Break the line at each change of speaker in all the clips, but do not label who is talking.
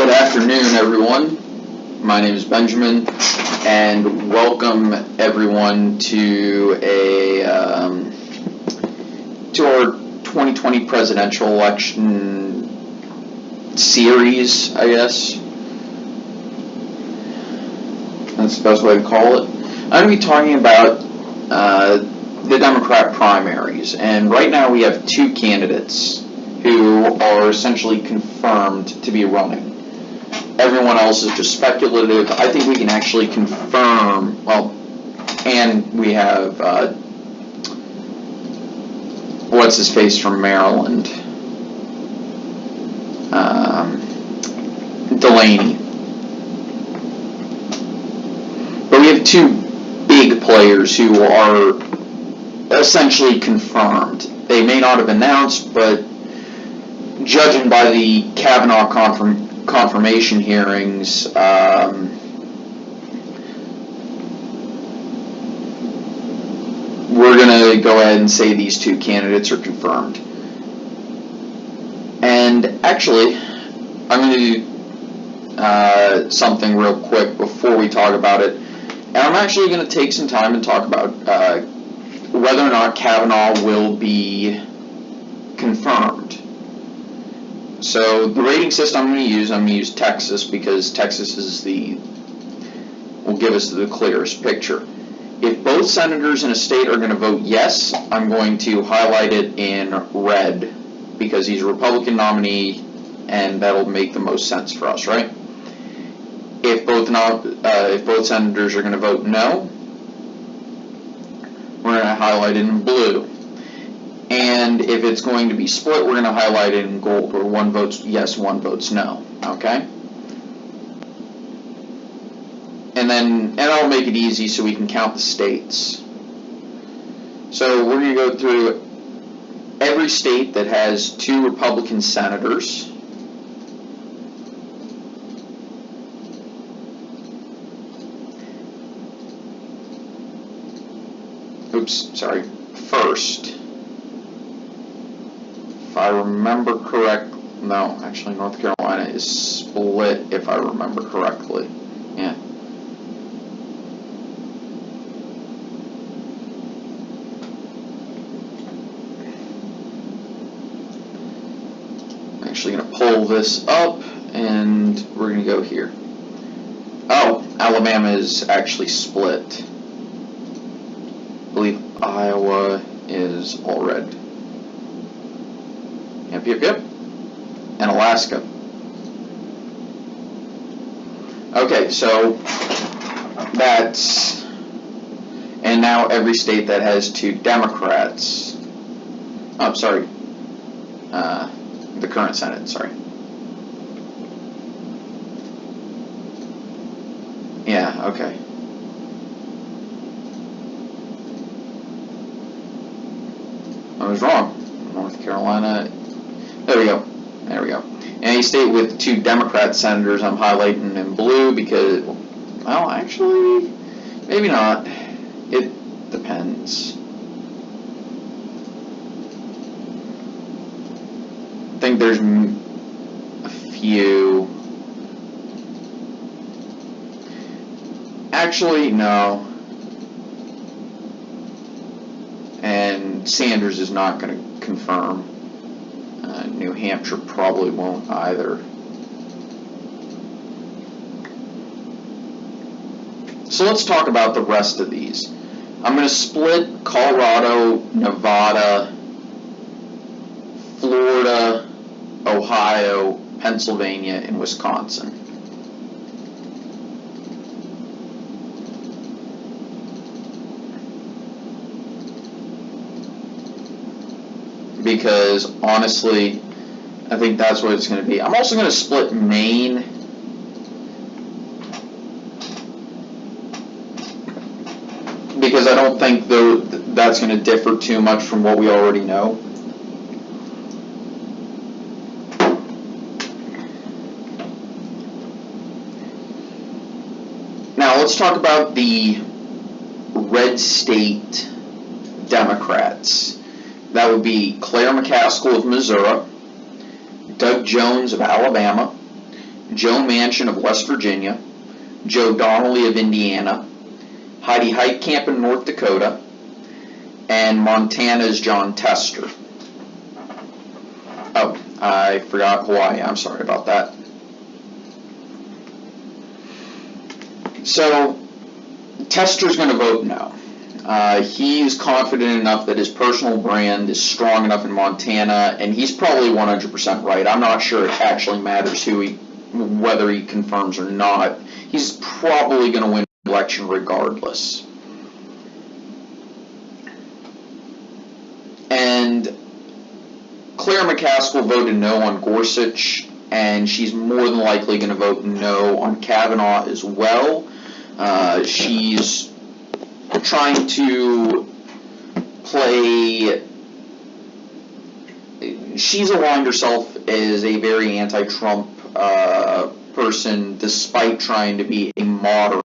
Good afternoon, everyone. My name is Benjamin, and welcome everyone to our 2020 presidential election series, I guess. That's the best way to call it. I'm going to be talking about the Democrat primaries, and right now we have two candidates who are essentially confirmed to be running. Everyone else is just speculative. I think we can actually confirm, well, and we have, what's his face from Maryland? Delaney. But we have two big players who are essentially confirmed. They may not have announced, but judging by the Kavanaugh confirmation hearings, we're going to go ahead and say these two candidates are confirmed. And actually, I'm going to do something real quick before we talk about it. And I'm actually going to take some time and talk about whether or not Kavanaugh will be confirmed. So the rating system I'm going to use Texas, because Texas is will give us the clearest picture. If both senators in a state are going to vote yes, I'm going to highlight it in red because he's a Republican nominee and that'll make the most sense for us, right? If both senators are going to vote no, we're going to highlight it in blue. And if it's going to be split, we're going to highlight it in gold, where one votes yes, one votes no, okay? And I'll make it easy so we can count the states. So we're going to go through every state that has two Republican senators. First. If I remember correct, no, actually North Carolina is split if I remember correctly. Yeah. I'm actually going to pull this up and we're going to go here. Oh, Alabama is actually split. I believe Iowa is all red. Yep. And Alaska. Okay, so that's, and now every state that has two Democrats, the current Senate, sorry. Yeah, okay. I was wrong. North Carolina. There we go. Any state with two Democrat senators, I'm highlighting in blue because, well, actually, maybe not. It depends. I think there's a few. Actually, no. And Sanders is not going to confirm. New Hampshire probably won't either. So let's talk about the rest of these. I'm going to split Colorado, Nevada, Florida, Ohio, Pennsylvania, and Wisconsin. Because honestly, I think that's what it's going to be. I'm also going to split Maine. Because I don't think that's going to differ too much from what we already know. Now let's talk about the red state Democrats. That would be Claire McCaskill of Missouri, Doug Jones of Alabama, Joe Manchin of West Virginia, Joe Donnelly of Indiana, Heidi Heitkamp in North Dakota, and Montana's John Tester. Oh, I forgot Hawaii. I'm sorry about that. So, Tester's going to vote no. He's confident enough that his personal brand is strong enough in Montana, and he's probably 100% right. I'm not sure it actually matters whether he confirms or not. He's probably going to win the election regardless. And Claire McCaskill voted no on Gorsuch, and she's more than likely going to vote no on Kavanaugh as well. She's trying to she's aligned herself as a very anti-Trump person, despite trying to be a moderate.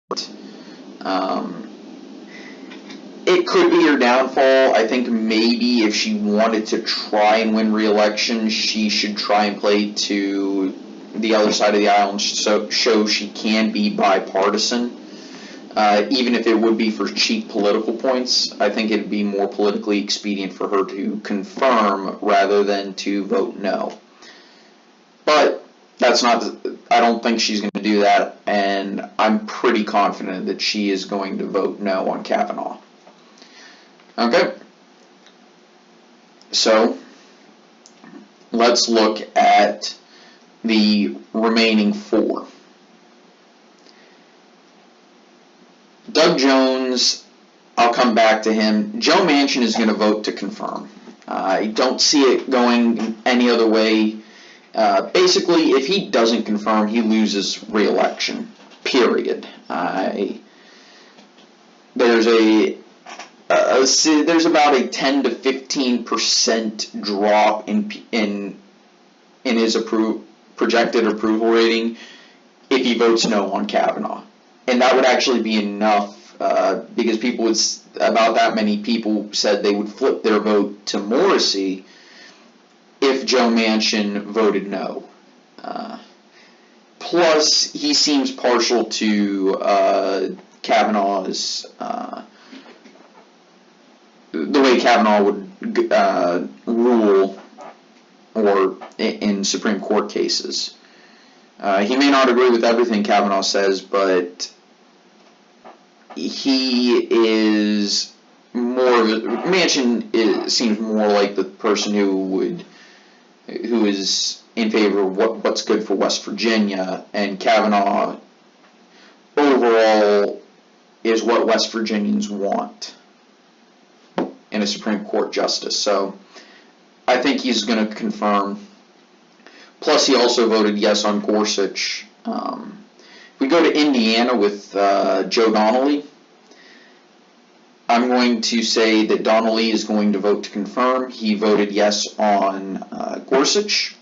It could be her downfall. I think maybe if she wanted to try and win re-election, she should try and play to the other side of the aisle and show she can be bipartisan. Even if it would be for cheap political points, I think it would be more politically expedient for her to confirm rather than to vote no. But that's not, I don't think she's going to do that, and I'm pretty confident that she is going to vote no on Kavanaugh. Okay, so let's look at the remaining four. Doug Jones, I'll come back to him. Joe Manchin is going to vote to confirm. I don't see it going any other way. Basically, if he doesn't confirm, he loses re-election, period. There's about a 10 to 15% drop in his projected approval rating if he votes no on Kavanaugh. And that would actually be enough because about that many people said they would flip their vote to Morrissey if Joe Manchin voted no. Plus, he seems partial to Kavanaugh's, the way Kavanaugh would rule or in Supreme Court cases. He may not agree with everything Kavanaugh says, but he is Manchin seems more like the person who is in favor of what's good for West Virginia, and Kavanaugh overall is what West Virginians want in a Supreme Court justice. So I think he's going to confirm. Plus, he also voted yes on Gorsuch. If we go to Indiana with Joe Donnelly, I'm going to say that Donnelly is going to vote to confirm. He voted yes on Gorsuch,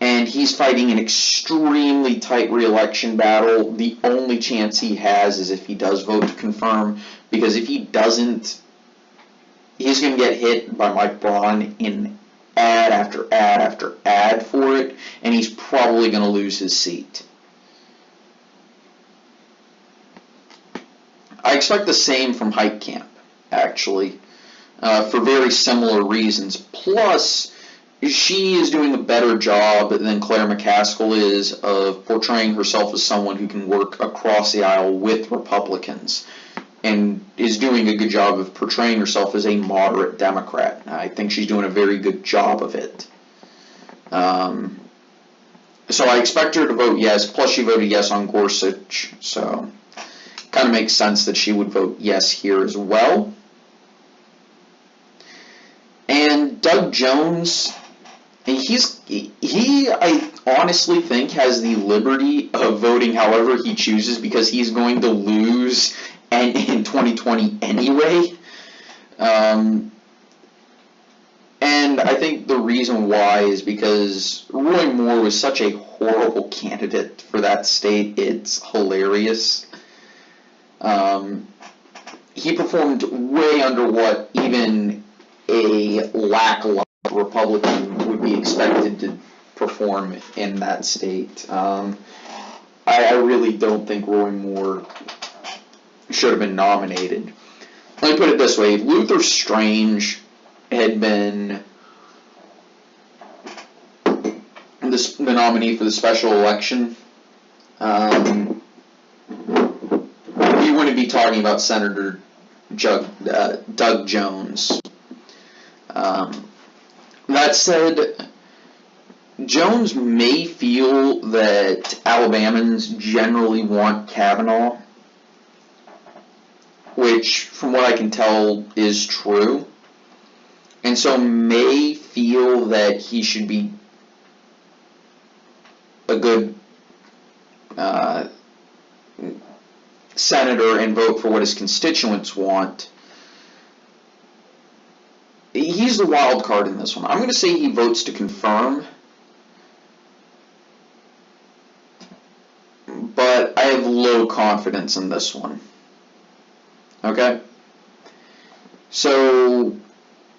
and he's fighting an extremely tight re-election battle. The only chance he has is if he does vote to confirm, because if he doesn't, he's going to get hit by Mike Braun in ad after ad after ad for it, and he's probably going to lose his seat. I expect the same from Heitkamp, actually, for very similar reasons. Plus, she is doing a better job than Claire McCaskill is of portraying herself as someone who can work across the aisle with Republicans, and is doing a good job of portraying herself as a moderate Democrat. I think she's doing a very good job of it. So I expect her to vote yes, plus she voted yes on Gorsuch, so kind of makes sense that she would vote yes here as well. And Doug Jones, I honestly think has the liberty of voting however he chooses, because he's going to lose in 2020 anyway. And I think the reason why is because Roy Moore was such a horrible candidate for that state, it's hilarious. He performed way under what even a lackluster Republican would be expected to perform. reform in that state. I really don't think Roy Moore should have been nominated. Let me put it this way. If Luther Strange had been the nominee for the special election, we wouldn't be talking about Senator Doug Jones. That said, Jones may feel that Alabamans generally want Kavanaugh, which, from what I can tell, is true, and so may feel that he should be a good senator and vote for what his constituents want. He's the wild card in this one. I'm going to say he votes to confirm, but I have low confidence in this one. Okay? So,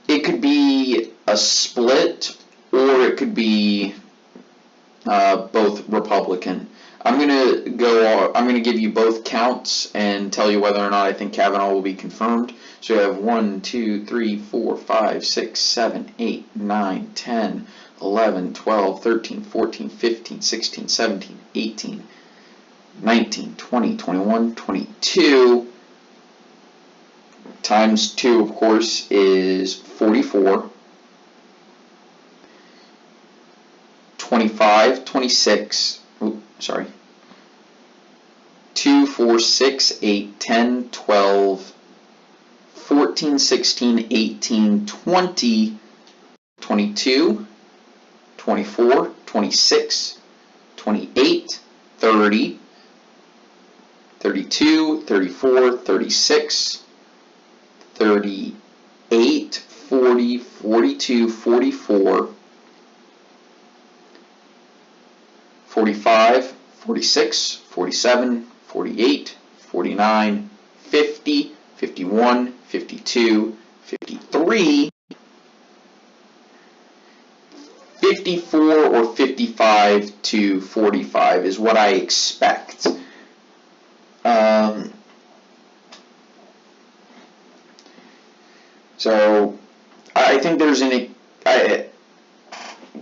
it could be a split, or it could be both Republican. I'm gonna give you both counts and tell you whether or not I think Kavanaugh will be confirmed. So you have 1, 2, 3, 4, 5, 6, 7, 8, 9, 10, 11, 12, 13, 14, 15, 16, 17, 18, 19, 20, 21, 22. Times 2, of course, is 44. 25, 26, 2, 4, 6, 8, 10, 12, 14, 16, 18, 20, 22, 24, 26, 28, 30, 32, 34, 36, 38, 40, 42, 44, 45, 46, 47, 48, 49, 50, 51, 52, 53, 54, or 55 to 45 is what I expect. So I think there's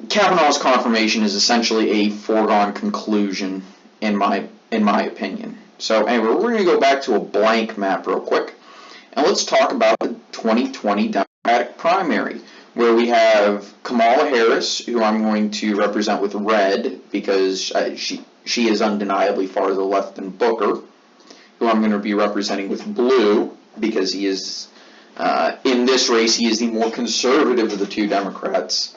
Kavanaugh's confirmation is essentially a foregone conclusion in my opinion. So anyway, we're going to go back to a blank map real quick, and let's talk about the 2020 Democratic primary, where we have Kamala Harris, who I'm going to represent with red because she is undeniably far to the left than Booker, who I'm going to be representing with blue because he is in this race he is the more conservative of the two Democrats.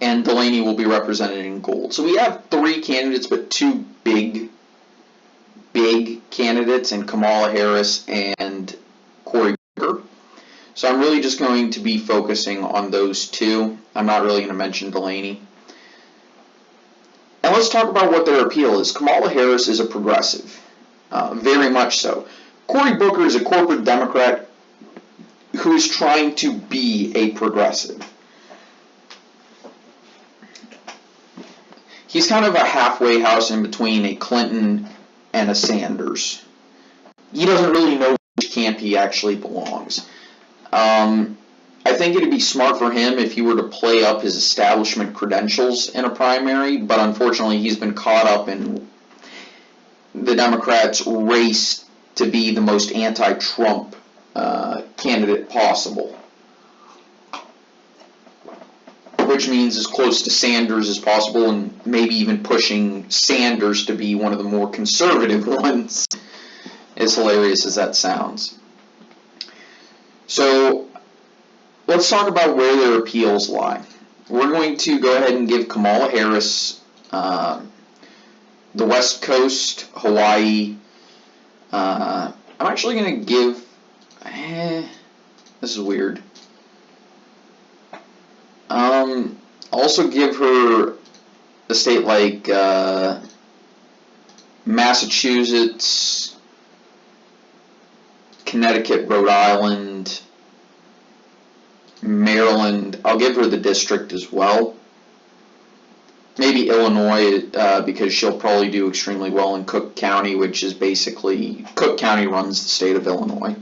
And Delaney will be represented in gold. So we have three candidates, but two big candidates in Kamala Harris and Cory Booker. So I'm really just going to be focusing on those two. I'm not really going to mention Delaney. And let's talk about what their appeal is. Kamala Harris is a progressive, very much so. Cory Booker is a corporate Democrat who is trying to be a progressive. He's kind of a halfway house in between a Clinton and a Sanders. He doesn't really know which camp he actually belongs. I think it would be smart for him if he were to play up his establishment credentials in a primary, but unfortunately he's been caught up in the Democrats' race to be the most anti-Trump candidate possible, which means as close to Sanders as possible and maybe even pushing Sanders to be one of the more conservative ones, as hilarious as that sounds. So let's talk about where their appeals lie. We're going to go ahead and give Kamala Harris the West Coast, Hawaii. I'm actually going to give... this is weird. Also give her a state like Massachusetts, Connecticut, Rhode Island, Maryland. I'll give her the district as well. maybe Illinois, because she'll probably do extremely well in Cook County, which is basically, Cook County runs the state of Illinois.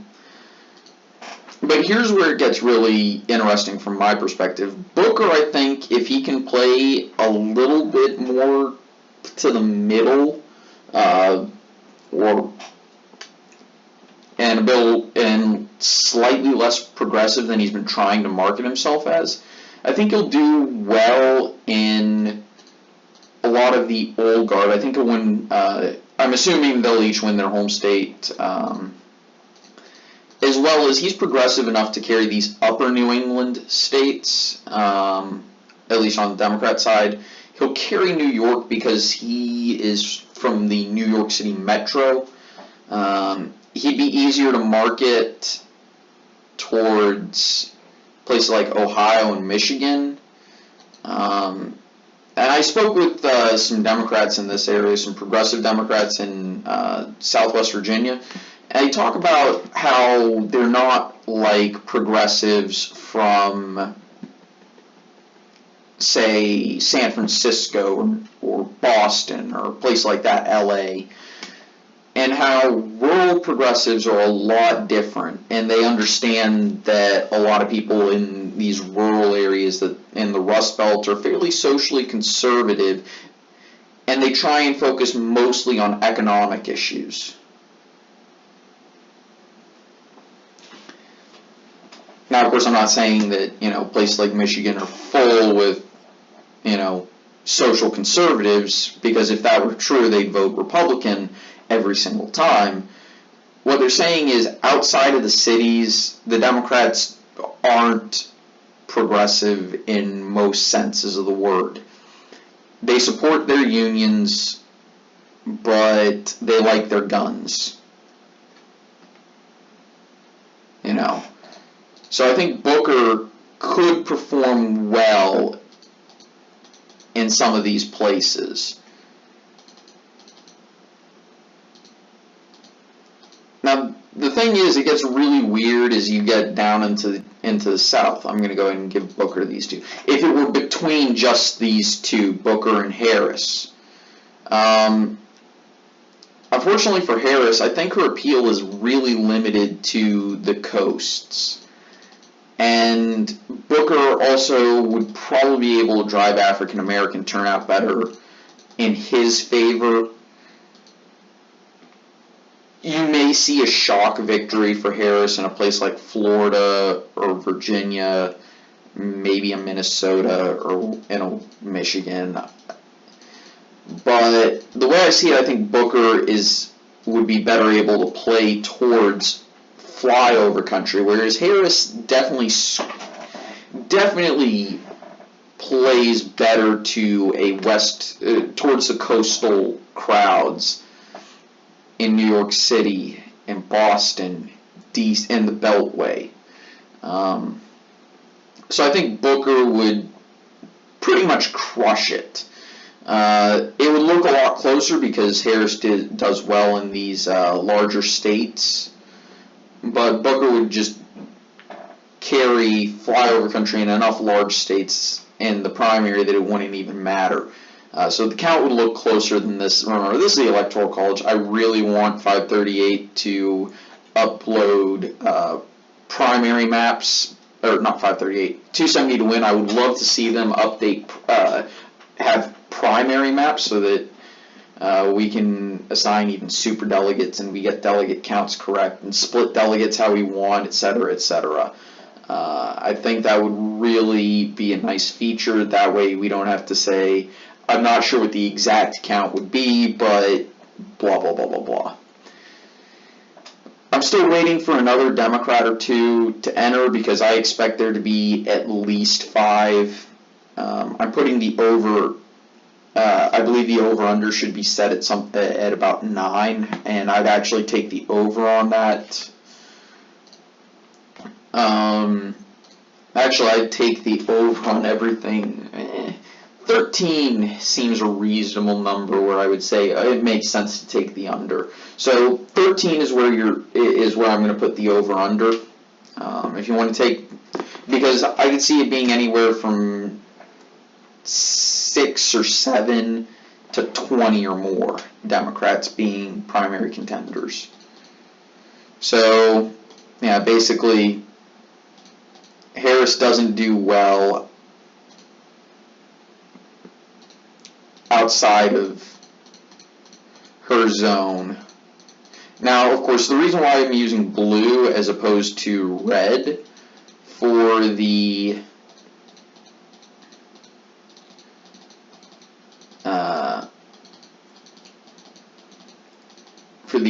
But here's where it gets really interesting from my perspective. Booker, I think, if he can play a little bit more to the middle, and slightly less progressive than he's been trying to market himself as, I think he'll do well in a lot of the old guard. I think he'll win. I'm assuming they'll each win their home state. As well as he's progressive enough to carry these upper New England states, at least on the Democrat side. He'll carry New York because he is from the New York City metro. He'd be easier to market towards places like Ohio and Michigan. And I spoke with some Democrats in this area, some progressive Democrats in Southwest Virginia. And they talk about how they're not like progressives from, say, San Francisco or Boston or a place like that, LA, and how rural progressives are a lot different. And they understand that a lot of people in these rural areas that in the Rust Belt are fairly socially conservative, and they try and focus mostly on economic issues. Now, of course, I'm not saying that, places like Michigan are full with, social conservatives, because if that were true, they'd vote Republican every single time. What they're saying is outside of the cities, the Democrats aren't progressive in most senses of the word. They support their unions, but they like their guns. So I think Booker could perform well in some of these places. Now, the thing is, it gets really weird as you get down into the South. I'm going to go ahead and give Booker these two. If it were between just these two, Booker and Harris. Unfortunately for Harris, I think her appeal is really limited to the coasts. And Booker also would probably be able to drive African American turnout better in his favor. You may see a shock victory for Harris in a place like Florida or Virginia, maybe in Minnesota or in Michigan. But the way I see it, I think Booker would be better able to play towards flyover country, whereas Harris definitely plays better to a towards the coastal crowds in New York City and Boston, and the Beltway. So I think Booker would pretty much crush it. It would look a lot closer because Harris does well in these larger states. But Booker would just carry flyover country in enough large states in the primary that it wouldn't even matter. So the count would look closer than this. Remember, this is the Electoral College. I really want 538 to upload primary maps, or not 538, 270 to win. I would love to see them update, have primary maps so that we can assign even super delegates and we get delegate counts correct and split delegates how we want, etc., etc. I think that would really be a nice feature. That way we don't have to say, I'm not sure what the exact count would be, but blah, blah, blah, blah, blah. I'm still waiting for another Democrat or two to enter because I expect there to be at least 5. I'm putting the over. I believe the over/under should be set at about 9, and I'd actually take the over on that. Actually, I'd take the over on everything. 13 seems a reasonable number where I would say it makes sense to take the under. So 13 is where I'm going to put the over/under. If you want to take, because I could see it being anywhere from 6 or 7 to 20 or more Democrats being primary contenders. So, yeah, basically, Harris doesn't do well outside of her zone. Now, of course, the reason why I'm using blue as opposed to red for the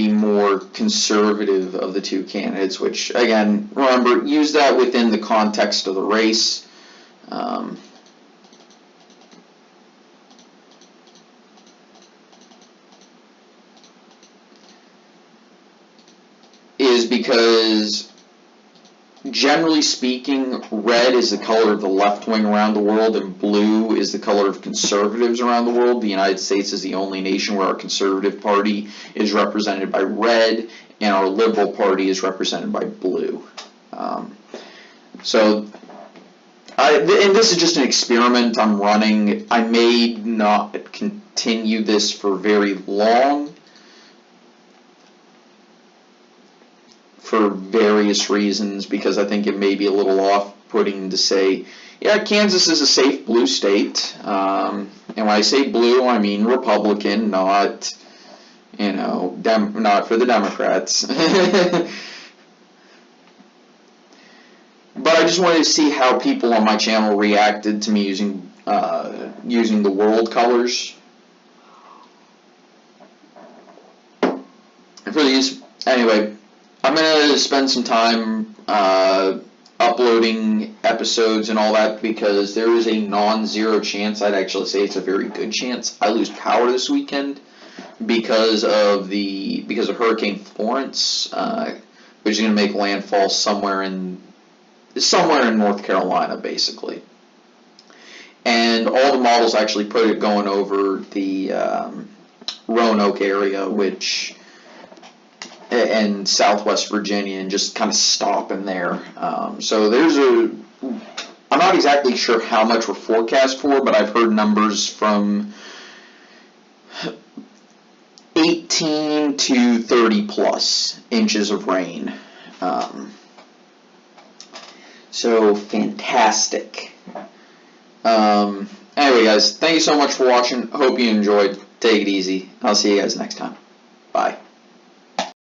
more conservative of the two candidates, which, again, remember, use that within the context of the race. Is because, generally speaking, red is the color of the left wing around the world, and blue is the color of conservatives around the world. The United States is the only nation where our conservative party is represented by red, and our liberal party is represented by blue. And this is just an experiment I'm running. I may not continue this for very long, for various reasons, because I think it may be a little off-putting to say, yeah, Kansas is a safe blue state. And when I say blue, I mean Republican, not, not for the Democrats. But I just wanted to see how people on my channel reacted to me using the world colors for these. Anyway, I'm going to spend some time uploading episodes and all that, because there is a non-zero chance, I'd actually say it's a very good chance, I lose power this weekend because of Hurricane Florence, which is going to make landfall somewhere in North Carolina, basically. And all the models actually put it going over the Roanoke area, and Southwest Virginia, and just kind of stopping there. So I'm not exactly sure how much we're forecast for, but I've heard numbers from 18 to 30 plus inches of rain. So fantastic. Anyway, guys, thank you so much for watching. Hope you enjoyed. Take it easy. I'll see you guys next time. Bye.